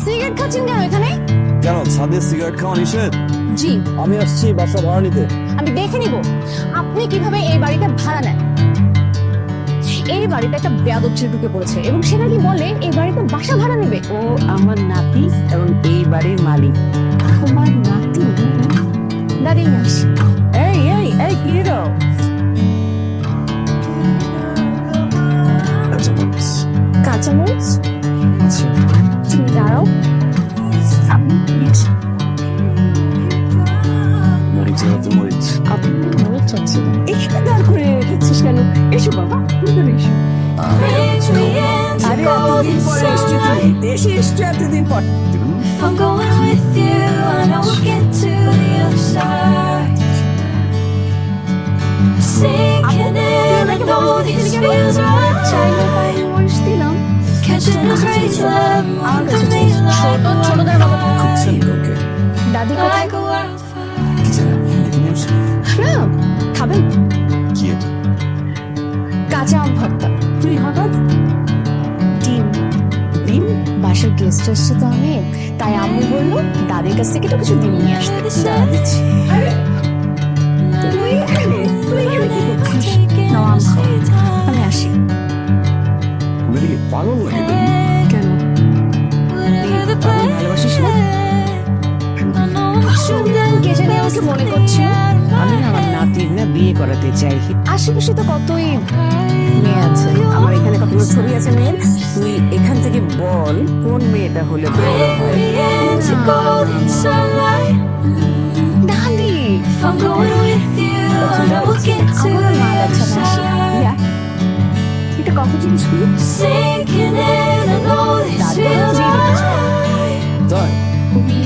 Cigarette খাচ্ছেন কেন এখানে? কেন ছাদে সিগারেট খাওয়া নিষেধ? জি, আমি আসছি বাসা ভাড়া নিতে। আমি দেখে নিব আপনি কিভাবে এই বাড়িতে ভাড়া নেন। এই বাড়িতে একটা বেয়াদব ছেলে ঢুকে পড়েছে এবং সেটা কি বলে এই বাড়িতে বাসা ভাড়া নেবে। ও আমার নাতি এবং এই বাড়ির মালিক। তোমার নাতি? দাঁড়িয়ে আসি। এই এই এই কি রে? কাঁচামরিচ তুমি দাঁড়াও। আপনি মরিচ চাচ্ছি এখানে দাঁড় করে রেখেছিস কেন? এসো বাবা, ভিতরে এসো। আরে এতদিন পরে এসছি তুই, দেশে এসছি এতদিন পর। I'm going with you, and I will get to the other side. Sinking in, I know this feels right. চাইলে তাই মরিচ দিলাম। Catching a crazy love, আমার moving কাছে me like a ছোটদের বাবা খুঁজছেন কাউকে? দাদি কোথায়? like a wildfire. কি জানেন? দেখে নিয়ে আসি। না, খাবেন? কি এটা? কাঁচা আম ভর্তা। তুই হঠাৎ ডিম। ডিম? বাসায় গেস্ট আসছে তো আমি, তাই আম্মু বললো দাদির কাছ থেকে তো কিছু ডিম নিয়ে আসতে। দিচ্ছি। তুই এখানে কি করছিস? নাও আম খাও। আমি আসি। তুমি কি পাগল নাকি তুমি? কেন? Whatever the আমি ভালোবাসিস না? I know I'm shooting. কে জানি আমাকে মনে করছে। আমি না আমার নাতির না বিয়ে করাতে চাই। আশেপাশে তো কতই মেয়ে আছে। আমার এখানে কতগুলো ছবি আছে মেয়ের। তুই এখান থেকে বল কোন মেয়েটা হলে ভালো হয়। Into golden sunlight. দাদি If I'm going with you, and I will get to আমার মা the other বাচ্চা না আসি। side. এটা কত জিনিস করি? Sinking in, I know this Daddy, feels Daddy. right. তাই?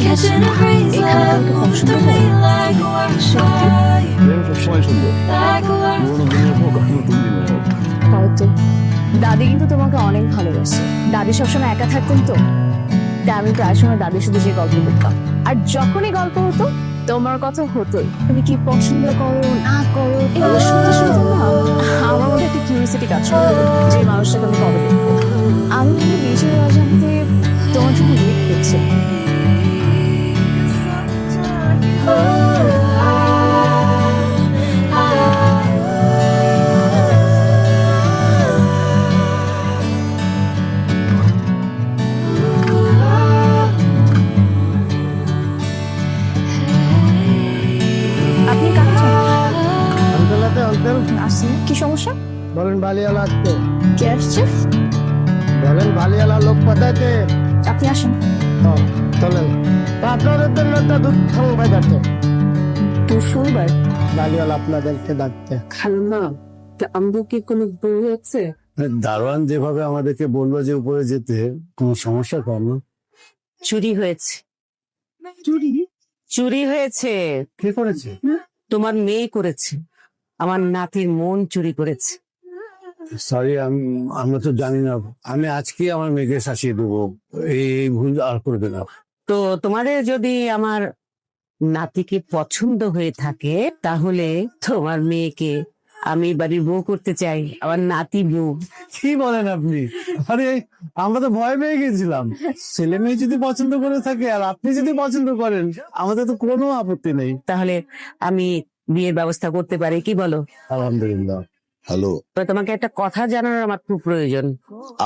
Catching a crazy love, moving me like a wildfire. প্রেম সবসময় সুন্দর। Like a wildfire. পুরোনো দিনের হোক আর নতুন দিনের হোক। হয়তো দাদি কিন্তু তোমাকে অনেক ভালোবাসে। দাদি সবসময় একা থাকতেন তো, তাই আমি প্রায় সময় দাদির সাথে যে গল্প করতাম। আর যখনই গল্প হতো তোমার কথা হতোই। তুমি কি পছন্দ করো না করো এগুলো শুনতে শুনতে না আমার মধ্যে একটা কিউরিয়াসিটি কাজ করতো যে মানুষটাকে আমি কবে দেখবো। আমি কিন্তু নিজের অজান্তে তোমার জন্য ওয়েট করছি। আপনি কাকে চান? অঞ্চলাতে অঞ্চল আসছেন কি সমস্যা? বলেন বালিয়ালা আসতে কে আসছে? বলেন বালিয়ালা লোক পাঠাইতে আপনি আসেন। চলেন তা আপনাদের জন্য একটা দুঃখ সংবাদ আছে দুঃসংবাদ? বালিয়ালা আপনাদেরকে ডাকতে খালমা আম্বু কি কোনো বউ আছে? দারোয়ান যেভাবে আমাদেরকে বললো যে উপরে যেতে কোনো সমস্যা কর না চুরি হয়েছে। চুরি হয়েছে। কে করেছে তোমার মেয়ে করেছে। আমার নাতির মন চুরি করেছে। সরি আমরা তো জানি না আমি আজকে আমার মেয়েকে শাসিয়ে দেবো এই ভুল আর করবে না তো তোমাদের যদি আমার নাতিকে পছন্দ হয়ে থাকে তাহলে তোমার মেয়েকে আমি বাড়ির বউ করতে চাই। আমার নাতি বউ। কি বলেন আপনি আরে আমরা তো ভয় পেয়ে গেছিলাম ছেলে মেয়ে যদি পছন্দ করে থাকে আর আপনি যদি পছন্দ করেন আমাদের তো কোনো আপত্তি নেই তাহলে আমি বিয়ের ব্যবস্থা করতে পারি, কি বলো? আলহামদুলিল্লাহ হ্যালো, তো তোমাকে একটা কথা জানানোর আমার খুব প্রয়োজন।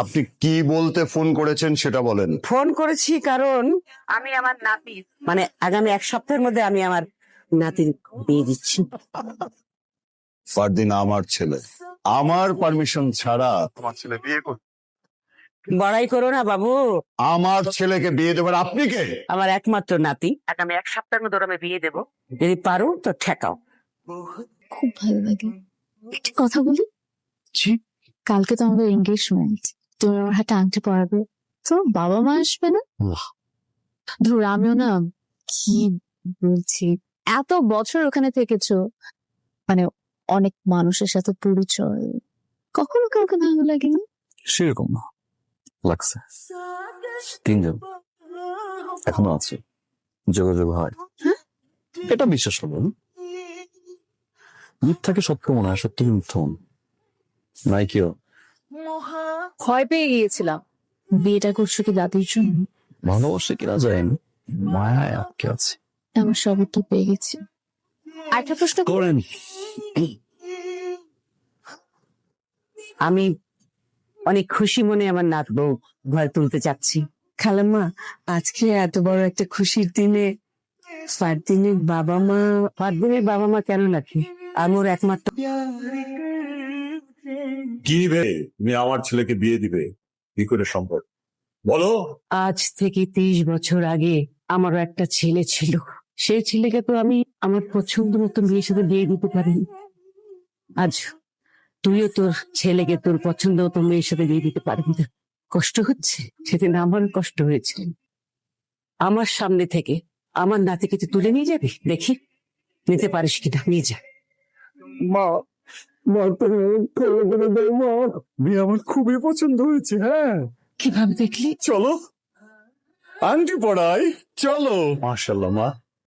আপনি কি বলতে ফোন করেছেন সেটা বলেন। ফোন করেছি কারণ আমি আমার নাতি মানে আগামী এক সপ্তাহের মধ্যে আমি আমার নাতির বিয়ে দিচ্ছি। ফারদিন আমার ছেলে, আমার পারমিশন ছাড়া তোমার ছেলে বিয়ে করবে? বড়াই করো না বাবু। আমার ছেলেকে বিয়ে দেবেন আপনি কে? আমার একমাত্র নাতি, আগামী এক সপ্তাহের মধ্যে ওর আমি বিয়ে দেবো। যদি পারো তো ঠেকাও। খুব ভালো লাগে। একটা কথা বলি, কালকে তো আমাদের এঙ্গেজমেন্ট। তুমি আমার হাতে আংটি পরাবে, তোর বাবা মা আসবে না? ধর আমিও না কি বলছি, এত বছর ওখানে থেকেছো, মানে অনেক মানুষের সাথে পরিচয়, কখনো কাউকে ভালো লাগে না? সেরকম না লাগছে। তিনজন এখনো আছে, যোগাযোগ হয়। এটা বিশ্বাস করবেন, মিথ্যাকে সত্য মনে হয়, সত্যকে মিথ্যা মনে নাই। কেউ ভয় পেয়ে গিয়েছিলাম। বিয়েটা করছো কি দাদির জন্য? ভালোবাসে কিনা যায় না, মায়ায় আটকে আছে। আমার সব উত্তর পেয়ে গেছি। আরেকটা প্রশ্ন করেন। আমি অনেক খুশি মনে আমার নাত বউ ঘরে তুলতে চাচ্ছি। খালাম্মা, আজকে এত বড় একটা খুশির দিনে ফারদিনের বাবা মা ফারদিনের বাবা মা কেন নাকি? আমার একমাত্র কি রে, তুমি আমার ছেলেকে বিয়ে দিবে, কি করে সম্ভব বলো? আজ থেকে 30 বছর আগে আমারও একটা ছেলে ছিল। সেই ছেলেকে তো আমি আমার পছন্দ মতো মেয়ের সাথে বিয়ে দিতে পারিনি। আজ তুইও তোর ছেলেকে তোর পছন্দ মতো মেয়ের সাথে বিয়ে দিতে পারবি না। কষ্ট হচ্ছে? সেদিন আমার কষ্ট হয়েছে। আমার সামনে থেকে আমার নাতিকে তুই তুলে নিয়ে যাবি? দেখি নিতে পারিস কিনা, নিয়ে যা। মা, মা তুমি মেয়ে আমার খুবই পছন্দ হয়েছে। হ্যাঁ, কিভাবে দেখলি? চলো আন্টি পড়াই, চলো। মাশাল্লাহ মা,